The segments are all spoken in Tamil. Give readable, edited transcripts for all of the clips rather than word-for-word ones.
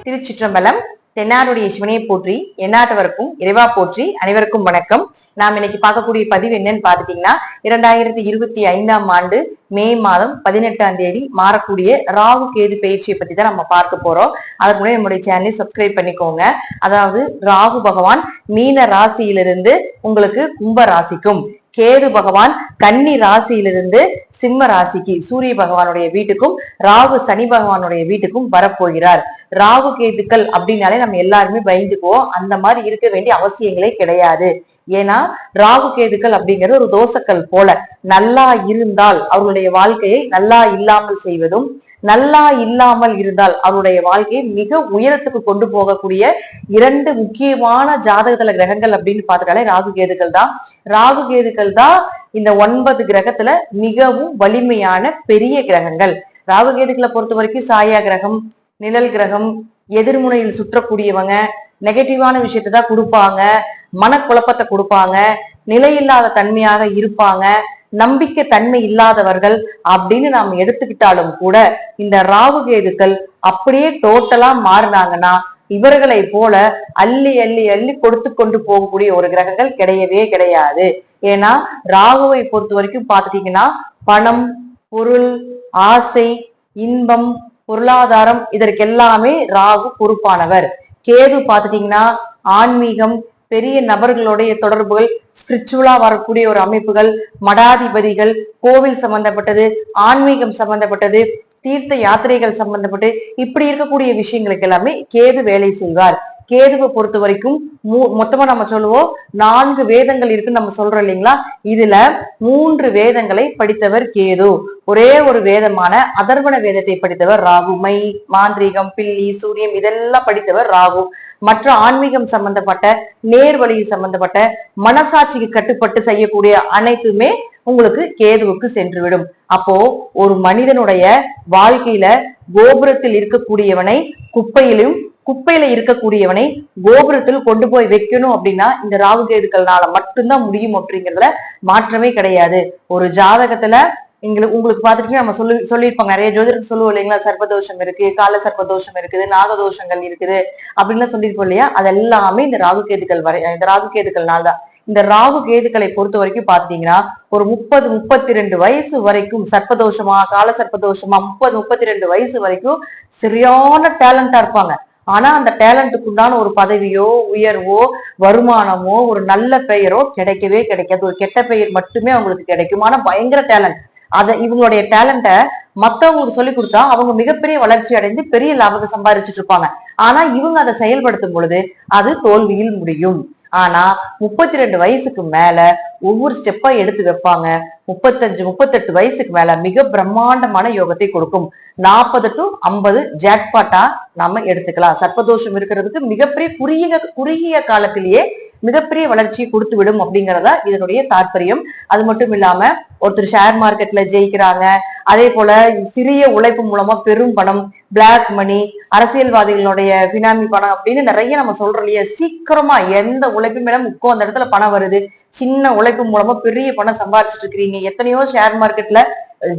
திருச்சிற்றம்பலம். தென்னாருடைய சிவனையை போற்றி, எந்நாட்டவருக்கும் இறைவா போற்றி. அனைவருக்கும் வணக்கம். நாம் இன்னைக்கு பார்க்கக்கூடிய பதிவு என்னன்னு பாத்துட்டீங்கன்னா, 2025ஆம் ஆண்டு மே மாதம் 18ஆம் தேதி மாறக்கூடிய ராகு கேது பயிற்சியை பத்தி தான் நம்ம பார்க்க போறோம். அதுக்கு முன்னாடி நம்முடைய சேனலை சப்ஸ்கிரைப் பண்ணிக்கோங்க. அதாவது ராகு பகவான் மீன ராசியிலிருந்து உங்களுக்கு கும்ப ராசிக்கும், கேது பகவான் கன்னி ராசியிலிருந்து சிம்ம ராசிக்கு சூரிய பகவானுடைய வீட்டுக்கும், ராகு சனி பகவானுடைய வீட்டுக்கும் வரப்போகிறார். ராகு கேதுக்கள் அப்படின்னாலே நம்ம எல்லாருமே பயந்துக்குவோம். அந்த மாதிரி இருக்க வேண்டிய அவசியங்களே கிடையாது. ஏன்னா ராகு கேதுக்கள் அப்படிங்கிறது ஒரு தோசைக்கல் போல. நல்லா இருந்தால் அவருடைய வாழ்க்கையை நல்லா இல்லாமல் செய்வதும், நல்லா இல்லாமல் இருந்தால் அவருடைய வாழ்க்கையை மிக உயரத்துக்கு கொண்டு போகக்கூடிய இரண்டு முக்கியமான ஜாதகத்துல கிரகங்கள் அப்படின்னு பார்த்துட்டாலே ராகு கேதுக்கள் தான். ராகு கேதுக்கள் தான் இந்த 9 கிரகத்துல மிகவும் வலிமையான பெரிய கிரகங்கள். ராகு கேதுக்களை பொறுத்த வரைக்கும் சாயா கிரகம், நிழல் கிரகம், எதிர்முனையில் சுற்றக்கூடியவங்க, நெகட்டிவான விஷயத்தை தான் கொடுப்பாங்க, மனக்குழப்பத்தை கொடுப்பாங்க, நிலையில்லாத தன்மையாக இருப்பாங்க, நம்பிக்கை தன்மை இல்லாதவர்கள் அப்படின்னு நாம் எடுத்துக்கிட்டாலும் கூட இந்த ராகு கேதுக்கள் அப்படியே டோட்டலா மாறினாங்கன்னா இவர்களை போல அள்ளி அள்ளி அள்ளி கொடுத்து கொண்டு போகக்கூடிய ஒரு கிரகங்கள் கிடையவே கிடையாது. ஏன்னா ராகுவை பொறுத்த வரைக்கும் பாத்துட்டீங்கன்னா பணம், பொருள், ஆசை, இன்பம், பொருளாதாரம் இதற்கெல்லாமே ராகு பொறுப்பானவர். கேது பாத்துட்டீங்கன்னா ஆன்மீகம், பெரிய நபர்களுடைய தொடர்புகள், ஸ்பிரிச்சுவலா வரக்கூடிய ஒரு அமைப்புகள், மடாதிபதிகள், கோவில் சம்பந்தப்பட்டது, ஆன்மீகம் சம்பந்தப்பட்டது, தீர்த்த யாத்திரைகள் சம்பந்தப்பட்டு இப்படி இருக்கக்கூடிய விஷயங்களுக்கு எல்லாமே கேது வேலை செய்வார். கேதுவை பொறுத்த வரைக்கும் மொத்தமா நம்ம சொல்லுவோம் 4 வேதங்கள் இருக்குன்னு நம்ம சொல்றோம் இல்லைங்களா. இதுல 3 வேதங்களை படித்தவர் கேது. ஒரே ஒரு வேதமான அதர்வண வேதத்தை படித்தவர் ராகு. மை, மாந்திரீகம், பில்லி, சூரியம் இதெல்லாம் படித்தவர் ராகு. மற்ற ஆன்மீகம் சம்பந்தப்பட்ட, நேர்வழியில் சம்பந்தப்பட்ட, மனசாட்சிக்கு கட்டுப்பட்டு செய்யக்கூடிய அனைத்துமே உங்களுக்கு கேதுவுக்கு சென்றுவிடும். அப்போ ஒரு மனிதனுடைய வாழ்க்கையில கோபுரத்தில் இருக்கக்கூடியவனை குப்பையிலும், குப்பையில இருக்கக்கூடியவனை கோபுரத்தில் கொண்டு போய் வைக்கணும் அப்படின்னா இந்த ராகு கேதுக்கள்னால மட்டும்தான் முடியும் அப்படிங்கிறதுல மாற்றமே கிடையாது. ஒரு ஜாதகத்துல உங்களுக்கு பார்த்துட்டு நம்ம சொல்லியிருப்பாங்க, நிறைய ஜோதிடர் சொல்லுவோம் இல்லைங்களா, சர்ப்பதோஷம் இருக்கு, கால சர்ப்பதோஷம் இருக்குது, நாகதோஷங்கள் இருக்குது அப்படின்னு சொல்லியிருப்போம் இல்லையா. அதெல்லாமே இந்த ராகு கேதுக்கள்னால தான். இந்த ராகு கேதுக்களை பொறுத்த வரைக்கும் பாத்தீங்கன்னா ஒரு 30-32 வயசு வரைக்கும் சர்ப்பதோஷமா, கால சர்ப்பதோஷமா, 30-32 வயசு வரைக்கும் சரியான டேலண்டா இருப்பாங்க. ஆனா அந்த டேலண்ட்டுக்கு உண்டான ஒரு பதவியோ, உயர்வோ, வருமானமோ, ஒரு நல்ல பெயரோ கிடைக்கவே கிடைக்காது. ஒரு கெட்ட பெயர் மட்டுமே அவங்களுக்கு கிடைக்கும். ஆனா பயங்கர டேலண்ட். இவங்களுடைய டேலண்ட மத்தவங்களுக்கு சொல்லி கொடுத்தா அவங்க மிகப்பெரிய வளர்ச்சி அடைந்து பெரிய லாபத்தை சம்பாதிச்சுட்டு இருப்பாங்க. ஆனா இவங்க அதை செயல்படுத்தும் பொழுது அது தோல்வியில் முடியும். ஆனா 32 வயசுக்கு மேல ஒவ்வொரு ஸ்டெப்பா எடுத்து வைப்பாங்க. 35-38 வயசுக்கு மேல மிக பிரம்மாண்டமான யோகத்தை கொடுக்கும். 40 to 50 ஜாக்பாட்டா நம்ம எடுத்துக்கலாம். சர்ப்பதோஷம் இருக்கிறதுக்கு மிகப்பெரிய குறுகிய காலத்திலேயே மிகப்பெரிய வளர்ச்சியை கொடுத்து விடும் அப்படிங்கிறதா இதனுடைய தாற்பயம். அது மட்டும் இல்லாம ஒருத்தர் ஷேர் மார்க்கெட்ல ஜெயிக்கிறாங்க, அதே போல சிறிய உழைப்பு மூலமா பெரும் பணம், பிளாக் மணி, அரசியல்வாதிகளுடைய பினாமி பணம் அப்படின்னு நிறைய நம்ம சொல்றோம் இல்லையா. சீக்கிரமா எந்த உழைப்பு மேல அந்த இடத்துல பணம் வருது, சின்ன உழைப்பு மூலமா பெரிய பணம் சம்பாதிச்சுட்டு இருக்கிறீங்க. எத்தனையோ ஷேர் மார்க்கெட்ல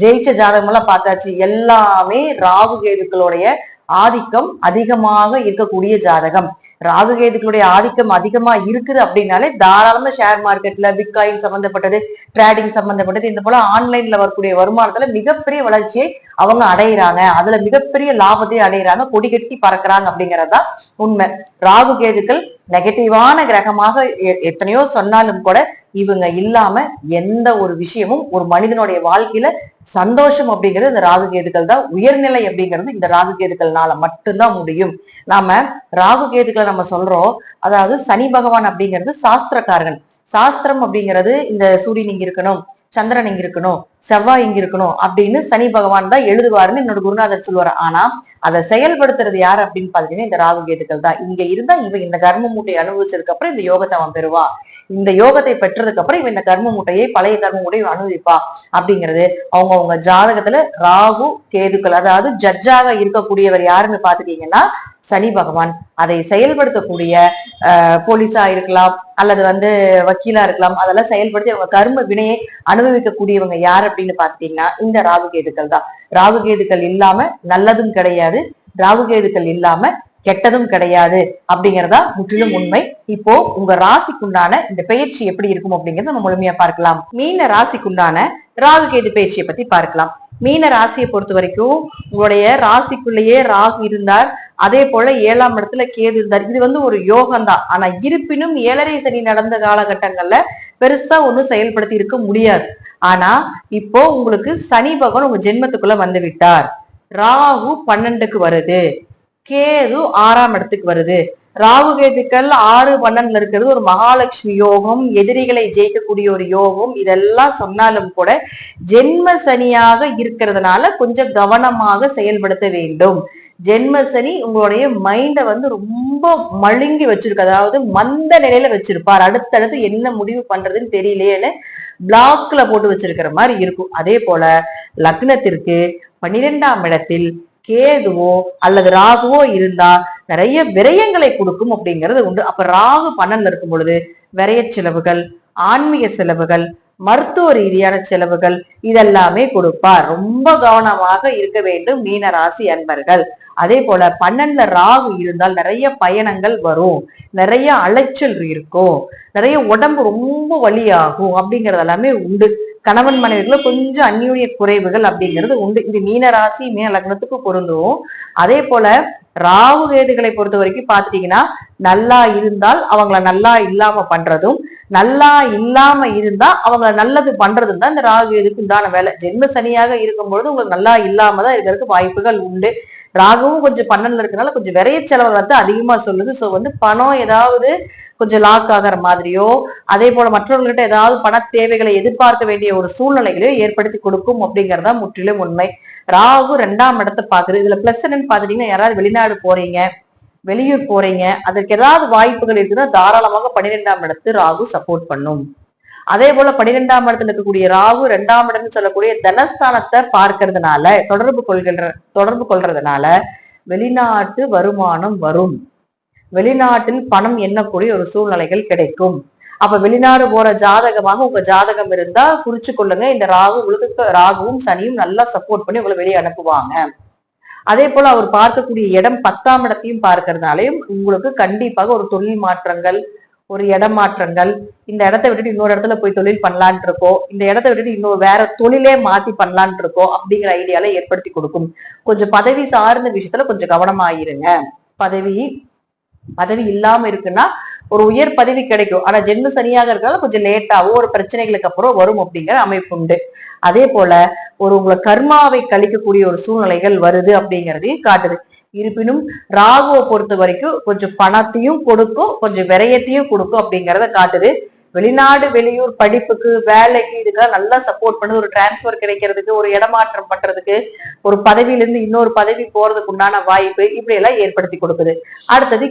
ஜெயிச்ச ஜாதகம் எல்லாம் பார்த்தாச்சு. எல்லாமே ராகு கேதுக்களுடைய ஆதிக்கம் அதிகமாக இருக்கக்கூடிய ஜாதகம். ராகு கேதுக்களுடைய ஆதிக்கம் அதிகமா இருக்குது அப்படின்னாலே தாராளமா ஷேர் மார்க்கெட்ல, பிட்காயின் சம்பந்தப்பட்டது, ட்ரேடிங் சம்பந்தப்பட்டது, இந்த போல ஆன்லைன்ல வரக்கூடிய வருமானத்துல மிகப்பெரிய வளர்ச்சியை அவங்க அடையிறாங்க. அதுல மிகப்பெரிய லாபத்தை அடையிறாங்க, கொடி கட்டி பறக்குறாங்க அப்படிங்கறதுதான் உண்மை. ராகு கேதுக்கள் நெகட்டிவான கிரகமாக எத்தனையோ சொன்னாலும் கூட இவங்க இல்லாம எந்த ஒரு விஷயமும் ஒரு மனிதனுடைய வாழ்க்கையில சந்தோஷம் அப்படிங்கிறது இந்த ராகு கேதுக்கள் தான். உயர்நிலை அப்படிங்கிறது இந்த ராகு கேதுக்கள்னால மட்டும்தான் முடியும். நாம ராகு கேதுக்களை நம்ம சொல்றோம், அதாவது சனி பகவான் அப்படிங்கிறது சாஸ்திரக்காரன். சாஸ்திரம் அப்படிங்கிறது இந்த சூரியன் இங்க இருக்கணும், சந்திரன் இங்க இருக்கணும், செவ்வாய் இங்க இருக்கணும் அப்படின்னு சனி பகவான் தான் எழுதுவாருன்னு என்னோட குருநாதர் சொல்லுவாரு. ஆனா அதை செயல்படுத்துறது யாரு அப்படின்னு பாத்தீங்கன்னா இந்த ராகு கேதுக்கள் தான். இங்க இருந்தா இவன் இந்த கர்ம மூட்டையை அனுபவிச்சதுக்கு அப்புறம் இந்த யோகத்தை அவன் பெறுவா, இந்த யோகத்தை பெற்றதுக்கு அப்புறம் இவன் இந்த கர்ம மூட்டையை, பழைய கர்ம மூட்டையை அனுபவிப்பா அப்படிங்கிறது அவங்க ஜாதகத்துல ராகு கேதுக்கள். அதாவது ஜட்ஜாக இருக்கக்கூடியவர் யாருன்னு பாத்துட்டீங்கன்னா சனி பகவான். அதை செயல்படுத்தக்கூடிய போலீஸா இருக்கலாம் அல்லது வக்கீலா இருக்கலாம். அதெல்லாம் செயல்படுத்தி அவங்க கர்ம வினையை அனுபவிக்கக்கூடியவங்க யார் அப்படின்னு பாத்தீங்கன்னா இந்த ராகுகேதுக்கள் தான். ராகுகேதுக்கள் இல்லாம நல்லதும் கிடையாது, ராகுகேதுக்கள் இல்லாம கெட்டதும் கிடையாது அப்படிங்கறதா முற்றிலும் உண்மை. இப்போ உங்க ராசிக்குண்டான இந்த பயிற்சி எப்படி இருக்கும் அப்படிங்கறத நம்ம முழுமையா பார்க்கலாம். மீன ராசிக்குண்டான ராகுகேது பயிற்சியை பத்தி பார்க்கலாம். மீன ராசியை பொறுத்த வரைக்கும் உங்களுடைய ராசிக்குள்ளேயே ராகு இருந்தார், அதே போல 7ஆம் இடத்துல கேது இருந்தார். இது ஒரு யோகம் தான். ஆனா இருப்பினும் 7.5 சனி நடந்த காலகட்டங்கள்ல பெருசா ஒண்ணும் செயல்படுத்தி இருக்க முடியாது. ஆனா இப்போ உங்களுக்கு சனி பகவான் உங்க ஜென்மத்துக்குள்ள வந்து விட்டார். ராகு 12க்கு வருது, கேது 6ஆம் இடத்துக்கு வருது. ராகு கேதுக்கள் 6, 12 இருக்கிறது ஒரு மகாலட்சுமி யோகம், எதிரிகளை ஜெயிக்கக்கூடிய ஒரு யோகம். இதெல்லாம் சொன்னாலும் கூட ஜென்ம சனியாக இருக்கிறதுனால கொஞ்சம் கவனமாக செயல்படுத்த வேண்டும். ஜென்ம சனி உங்களுடைய மைண்ட ரொம்ப மழுங்கி வச்சிருக்கு, அதாவது மந்த நிலையில வச்சிருப்பார். அடுத்தடுத்து என்ன முடிவு பண்றதுன்னு தெரியலையேன்னு பிளாக்ல போட்டு வச்சிருக்கிற மாதிரி இருக்கும். அதே போல லக்னத்திற்கு 12ஆம் இடத்தில் கேதுவோ அல்லது ராகுவோ இருந்தா நிறைய விரயங்களை கொடுக்கும் அப்படிங்கிறது உண்டு. அப்ப ராகு 12 இருக்கும் பொழுது விரய செலவுகள், ஆன்மீக செலவுகள், மருத்துவ ரீதியான செலவுகள் இதெல்லாமே கொடுப்பார். ரொம்ப கவனமாக இருக்க வேண்டும் மீன ராசி அன்பர்கள். அதே போல 12ல ராகு இருந்தால் நிறைய பயணங்கள் வரும், நிறைய அலைச்சல் இருக்கும், நிறைய உடம்பு ரொம்ப வலியாகும் அப்படிங்கிறது எல்லாமே உண்டு. கணவன் மனைவிக்குள்ள கொஞ்சம் அந்நியுடைய குறைவுகள் அப்படிங்கிறது உண்டு. இது மீன ராசி மீன லக்னத்துக்கு பொருந்தும். அதே போல ராகு கேதுகளை பொறுத்த வரைக்கும் பாத்துட்டீங்கன்னா நல்லா இருந்தால் அவங்கள நல்லா இல்லாம பண்றதும், நல்லா இல்லாம இருந்தா அவங்கள நல்லது பண்றதும் தான் இந்த ராகு கேதுக்கு உண்டான வேலை. ஜென்ம சனியாக இருக்கும் பொழுது உங்களுக்கு நல்லா இல்லாம தான் இருக்கிறதுக்கு வாய்ப்புகள் உண்டு. ராகுவும் கொஞ்சம் 12ல இருக்கனால கொஞ்சம் விரைய செலவு அதிகமா சொல்லுது. சோ பணம் ஏதாவது கொஞ்சம் லாக் ஆகிற மாதிரியோ, அதே போல மற்றவர்கிட்ட ஏதாவது பண தேவைகளை எதிர்பார்க்க வேண்டிய ஒரு சூழ்நிலைகளையோ ஏற்படுத்தி கொடுக்கும் அப்படிங்கறதா முற்றிலும் உண்மை. ராகு 2ஆம் இடத்தை பாக்குது. இதுல பிளஸ் என்னன்னு பாத்துட்டீங்கன்னா, யாராவது வெளிநாடு போறீங்க, வெளியூர் போறீங்க, அதற்கு ஏதாவது வாய்ப்புகள் இருக்குன்னா தாராளமாக 12ஆம் இடத்து ராகு சப்போர்ட் பண்ணும். அதே போல 12ஆம் இடத்துல இருக்கக்கூடிய ராகு 2ஆம் இடம்னு சொல்லக்கூடிய தனஸ்தானத்தை பார்க்கறதுனால தொடர்பு கொள்றதுனால வெளிநாட்டு வருமானம் வரும், வெளிநாட்டில் பணம் எண்ணக்கூடிய ஒரு சூழ்நிலைகள் கிடைக்கும். அப்ப வெளிநாடு போற ஜாதகமாக உங்க ஜாதகம் இருந்தா குறிச்சு கொள்ளுங்க. இந்த ராகுவும் சனியும் நல்லா சப்போர்ட் பண்ணி உங்களை வெளியே அனுப்புவாங்க. அதே போல அவர் பார்க்கக்கூடிய இடம் 10ஆம் இடத்தையும் பார்க்கறதுனாலையும் உங்களுக்கு கண்டிப்பாக ஒரு தொழில் மாற்றங்கள், ஒரு இடமாற்றங்கள், இந்த இடத்த விட்டுட்டு இன்னொரு இடத்துல போய் தொழில் பண்ணலான் இருக்கோம், இந்த இடத்த விட்டுட்டு இன்னொரு வேற தொழிலே மாத்தி பண்ணலான் இருக்கோம் அப்படிங்கிற ஐடியால ஏற்படுத்தி கொடுக்கும். கொஞ்சம் பதவி சார்ந்த விஷயத்துல கொஞ்சம் கவனமாயிருங்க. பதவி இல்லாம இருக்குன்னா ஒரு உயர் பதவி கிடைக்கும். ஆனா ஜென்ம சனியாக இருக்கிறதால கொஞ்சம் லேட்டாவோ ஒரு பிரச்சனைகளுக்கு அப்புறம் வரும் அப்படிங்கிற அமைப்பு உண்டு. அதே போல உங்களை கர்மாவை கழிக்கக்கூடிய ஒரு சூழ்நிலைகள் வருது அப்படிங்கிறதையும் காட்டுது. இருப்பினும் ராகுவை பொறுத்த வரைக்கும் கொஞ்சம் பணத்தையும் கொடுக்கும், கொஞ்சம் விரயத்தையும் கொடுக்கும் அப்படிங்கிறத காட்டுது. வெளிநாடு வெளியூர் படிப்புக்கு வேலைக்கு இதுக்கெல்லாம் நல்லா சப்போர்ட் பண்ணுது. ஒரு டிரான்ஸ்பர் கிடைக்கிறதுக்கு, ஒரு இடமாற்றம் பண்றதுக்கு, ஒரு பதவியிலிருந்து இன்னொரு பதவி போறதுக்கு உண்டான வாய்ப்பு இப்படி எல்லாம் ஏற்படுத்தி கொடுக்குது. அடுத்தது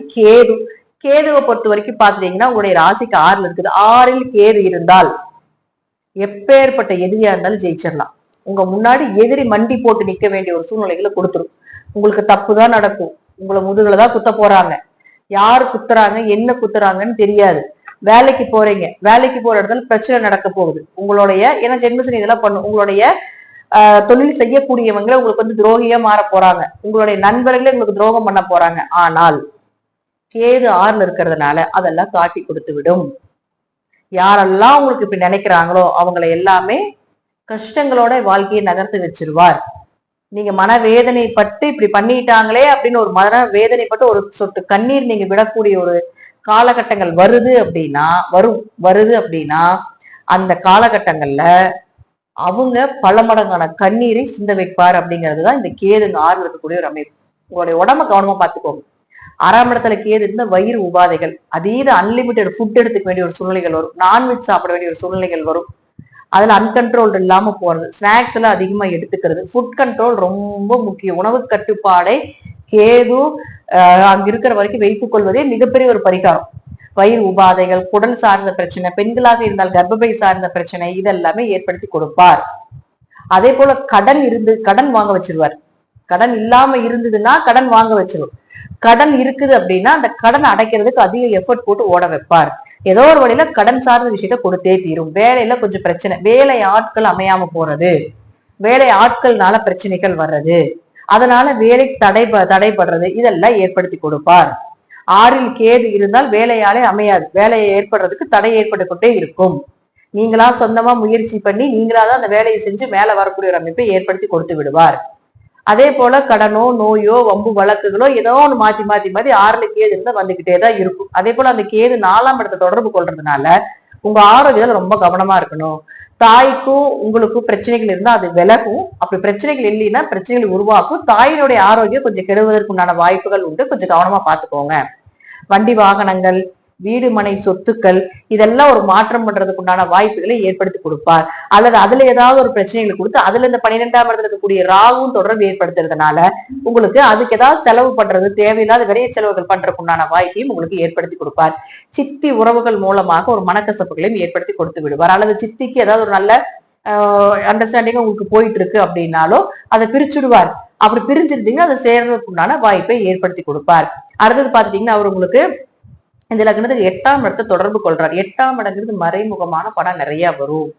கேதுவை பொறுத்த வரைக்கும் பாத்துட்டீங்கன்னா உங்களுடைய ராசிக்கு 6ல இருக்குது. 6ல் கேது இருந்தால் எப்பேற்பட்ட எதிரியா இருந்தாலும் ஜெயிச்சிடலாம். உங்க முன்னாடி எதிரி மண்டி போட்டு நிக்க வேண்டிய ஒரு சூழ்நிலைகளை கொடுத்துரும். உங்களுக்கு தப்புதான் நடக்கும், உங்களை முதுகுலதான் குத்த போறாங்க, யாரு குத்துறாங்க என்ன குத்துறாங்கன்னு தெரியாது. வேலைக்கு போறீங்க, வேலைக்கு போற இடத்துல பிரச்சனை நடக்க போகுது. ஏன்னா ஜென்மசனி இதெல்லாம் பண்ணும். உங்களுடைய தொழில் செய்யக்கூடியவங்களை உங்களுக்கு துரோகியா மாற போறாங்க, உங்களுடைய நண்பர்களே உங்களுக்கு துரோகம் பண்ண போறாங்க. ஆனால் கேது 6ல இருக்கிறதுனால அதெல்லாம் காட்டி கொடுத்து விடும். யாரெல்லாம் உங்களுக்கு இப்படி நினைக்கிறாங்களோ அவங்களை எல்லாமே கஷ்டங்களோட வாழ்க்கையை நகர்த்து வச்சிருவார். நீங்க மனவேதனைப்பட்டு இப்படி பண்ணிட்டாங்களே அப்படின்னு ஒரு மன வேதனைப்பட்டு ஒரு சொட்டு கண்ணீர் நீங்க விடக்கூடிய ஒரு காலகட்டங்கள் வருது அப்படின்னா அந்த காலகட்டங்கள்ல அவங்க பல மடங்கான கண்ணீரை சிந்த வைப்பார் அப்படிங்கிறதுதான் இந்த கேதுங்க 6ல இருக்கக்கூடிய ஒரு அமைப்பு. உங்களுடைய உடம்ப கவனமா பார்த்துக்கோங்க. 6ஆம் இடத்துல கேது இருந்த வயிறு உபாதைகள், அதீத அன்லிமிட்டெட் ஃபுட் எடுத்துக்க வேண்டிய ஒரு சூழ்நிலைகள் வரும், நான்வெஜ் சாப்பிட வேண்டிய ஒரு சூழ்நிலைகள் வரும். அதுல அன்கண்ட்ரோல்டு இல்லாம போறது, ஸ்நாக்ஸ் எல்லாம் அதிகமா எடுத்துக்கிறது, ஃபுட் கண்ட்ரோல் ரொம்ப முக்கியம். உணவு கட்டுப்பாடை கேது அங்க இருக்கிற வரைக்கும் வைத்துக் கொள்வதே மிகப்பெரிய ஒரு பரிகாரம். வயிறு உபாதைகள், குடல் சார்ந்த பிரச்சனை, பெண்களாக இருந்தால் கர்ப்பப்பை சார்ந்த பிரச்சனை இதெல்லாமே ஏற்படுத்தி கொடுப்பார். அதே போல கடன் வாங்க வச்சிருவார். கடன் இல்லாம இருந்ததுன்னா கடன் வாங்க வச்சிரும். கடன் இருக்குது அப்படின்னா அந்த கடன் அடைக்கிறதுக்கு அதிக எஃபர்ட் போட்டு ஓட வைப்பார். ஏதோ ஒரு வழியில கடன் சார்ந்த விஷயத்த கொடுத்தே தீரும். வேலையில கொஞ்சம் பிரச்சனை, வேலை ஆட்கள் அமையாம போறது, வேலை ஆட்கள்னால பிரச்சனைகள் வர்றது, அதனால வேலை தடைபடுறது, இதெல்லாம் ஏற்படுத்தி கொடுப்பார். 6ல் கேது இருந்தால் வேலையாலே அமையாது, வேலையை ஏற்படுறதுக்கு தடை ஏற்பட்டு கொண்டே இருக்கும். நீங்களா சொந்தமா முயற்சி பண்ணி நீங்களாதான் அந்த வேலையை செஞ்சு மேல வரக்கூடிய ஒரு அமைப்பை ஏற்படுத்தி கொடுத்து விடுவார். அதே போல கடனோ நோயோ வம்பு வழக்குகளோ ஏதோ ஒண்ணு மாத்தி 6ல் கேது இருந்தா வந்துகிட்டே தான் இருக்கும். அதே போல அந்த கேது 4ஆம் இடத்தை தொடர்பு கொள்றதுனால உங்க ஆரோக்கியத்துல ரொம்ப கவனமா இருக்கணும். தாய்க்கும் உங்களுக்கும் பிரச்சனைகள் இருந்தா அது விலகும். அப்படி பிரச்சனைகள் இல்லைன்னா பிரச்சனைகளை உருவாக்கும். தாயினுடைய ஆரோக்கியம் கொஞ்சம் கெடுவதற்கு உண்டான வாய்ப்புகள் உண்டு. கொஞ்சம் கவனமா பாத்துக்கோங்க. வண்டி வாகனங்கள், வீடு மனை சொத்துக்கள், இதெல்லாம் ஒரு மாற்றம் பண்றதுக்கு உண்டான வாய்ப்புகளை ஏற்படுத்தி கொடுப்பார். அல்லது அதுல ஏதாவது ஒரு பிரச்சனைகளை கொடுத்து அதுல இந்த 12ஆம் இடத்துல இருக்கக்கூடிய ராகும் தொடர்பு ஏற்படுத்துறதுனால உங்களுக்கு அதுக்கு ஏதாவது செலவு பண்றது, தேவையில்லாத விரைய செலவுகள் பண்றதுக்கு உண்டான வாய்ப்பையும் உங்களுக்கு ஏற்படுத்தி கொடுப்பார். சித்தி உறவுகள் மூலமாக ஒரு மனக்கசப்புகளையும் ஏற்படுத்தி கொடுத்து விடுவார். அல்லது சித்திக்கு ஏதாவது ஒரு நல்ல அண்டர்ஸ்டாண்டிங் உங்களுக்கு போயிட்டு இருக்கு அப்படின்னாலும் அதை பிரிச்சுடுவார். அப்படி பிரிஞ்சிருந்தீங்கன்னா அதை சேர்றதுக்கு உண்டான வாய்ப்பை ஏற்படுத்தி கொடுப்பார். அடுத்தது பாத்துட்டீங்கன்னா அவர் உங்களுக்கு இந்த லக்னத்துக்கு 8ஆம் இடத்தை தொடர்பு கொள்றாரு. 8ஆம் இடங்கிறது மறைமுகமான பணம் நிறைய வரும்.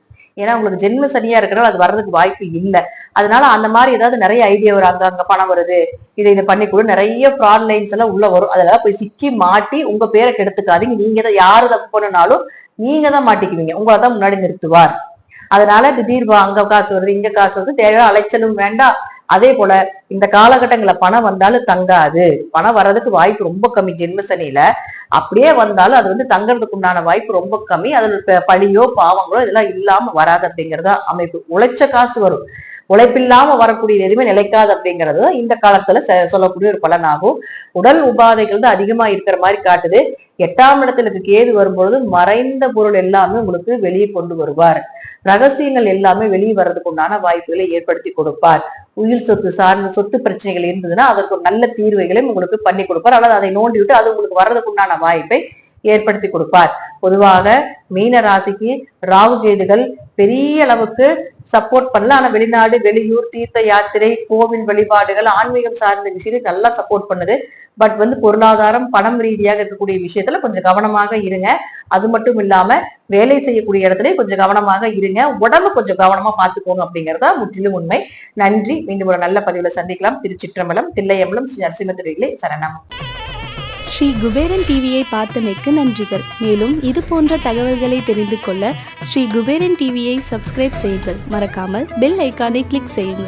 ஏன்னா உங்களுக்கு ஜென்ம சனியா இருக்கிறனால அது வர்றதுக்கு வாய்ப்பு இல்லை. அதனால அந்த மாதிரி ஏதாவது நிறைய ஐடியா வரும். அங்க பணம் வருது, இதை பண்ணி கூட நிறைய ஃப்ராட் லைன்ஸ் எல்லாம் உள்ள வரும். அதெல்லாம் போய் சிக்கி மாட்டி உங்க பேரை கெடுத்துக்காதீங்க. நீங்க தான் யாரு தப்பு பண்ணனாலும் நீங்க தான் மாட்டிக்குவீங்க. உங்களை தான் முன்னாடி நிறுத்துவார். அதனால திடீர் அங்க காசு வருது, இங்க காசு வருது, தேவையான அலைச்சலும் வேண்டாம். அதே போல இந்த காலகட்டங்களில் பணம் வந்தாலும் தங்காது. பணம் வர்றதுக்கு வாய்ப்பு ரொம்ப கம்மி ஜென்ம சனியில. அப்படியே வந்தாலும் அது தங்கறதுக்கு உண்டான வாய்ப்பு ரொம்ப கம்மி. அதுல பழியோ பாவங்களோ இதெல்லாம் இல்லாம வராது அப்படிங்கறத அமைப்பு. உழைச்ச காசு வரும், உழைப்பில்லாம வரக்கூடியது எதுவுமே நிலைக்காது அப்படிங்கிறது இந்த காலத்துல சொல்லக்கூடிய ஒரு பலனாகும். உடல் உபாதைகள் தான் அதிகமா இருக்கிற மாதிரி காட்டுது. 8ஆம் இடத்துல கேது வரும்பொழுது மறைந்த பொருள் எல்லாமே உங்களுக்கு வெளியே கொண்டு வருவார். ரகசியங்கள் எல்லாமே வெளியே வர்றதுக்கு உண்டான வாய்ப்புகளை ஏற்படுத்தி கொடுப்பார். உயிர் சொத்து சார்ந்த சொத்து பிரச்சனைகள் இருந்ததுன்னா அதற்கு ஒரு நல்ல தீர்வுகளையும் உங்களுக்கு பண்ணி கொடுப்பார். அல்லது அதை நோண்டி விட்டு அது உங்களுக்கு வர்றதுக்கு உண்டான வாய்ப்பை ஏற்படுத்தி கொடுப்பார். பொதுவாக மீன ராசிக்கு ராகு கேதுகள் பெரிய அளவுக்கு சப்போர்ட் பண்ணல. ஆனா வெளிநாடு, வெளியூர், தீர்த்த யாத்திரை, கோவில் வழிபாடுகள், ஆன்மீகம் சார்ந்த விஷயத்துக்கு நல்லா சப்போர்ட் பண்ணுது. பட் பொருளாதாரம், பணம் ரீதியாக இருக்கக்கூடிய விஷயத்துல கொஞ்சம் கவனமாக இருங்க. அது மட்டும் இல்லாம வேலை செய்யக்கூடிய இடத்துல கொஞ்சம் கவனமாக இருங்க. உடம்பு கொஞ்சம் கவனமா பாத்துக்கோங்க அப்படிங்கறதா முற்றிலும் உண்மை. நன்றி. மீண்டும் ஒரு நல்ல பதிவுல சந்திக்கலாம். திருச்சிற்றம்பலம், தில்லையம்பலம், ஸ்ரீ நரசிம்மத்திலே சரணம். ஸ்ரீ குபேரன் டிவியை பார்த்தமைக்கு நன்றிகள். மேலும் இது போன்ற தகவல்களை தெரிந்து கொள்ள ஸ்ரீ குபேரன் டிவியை சப்ஸ்கிரைப் செய்யுங்கள். மறக்காமல் பெல் ஐக்கானை கிளிக் செய்யுங்கள்.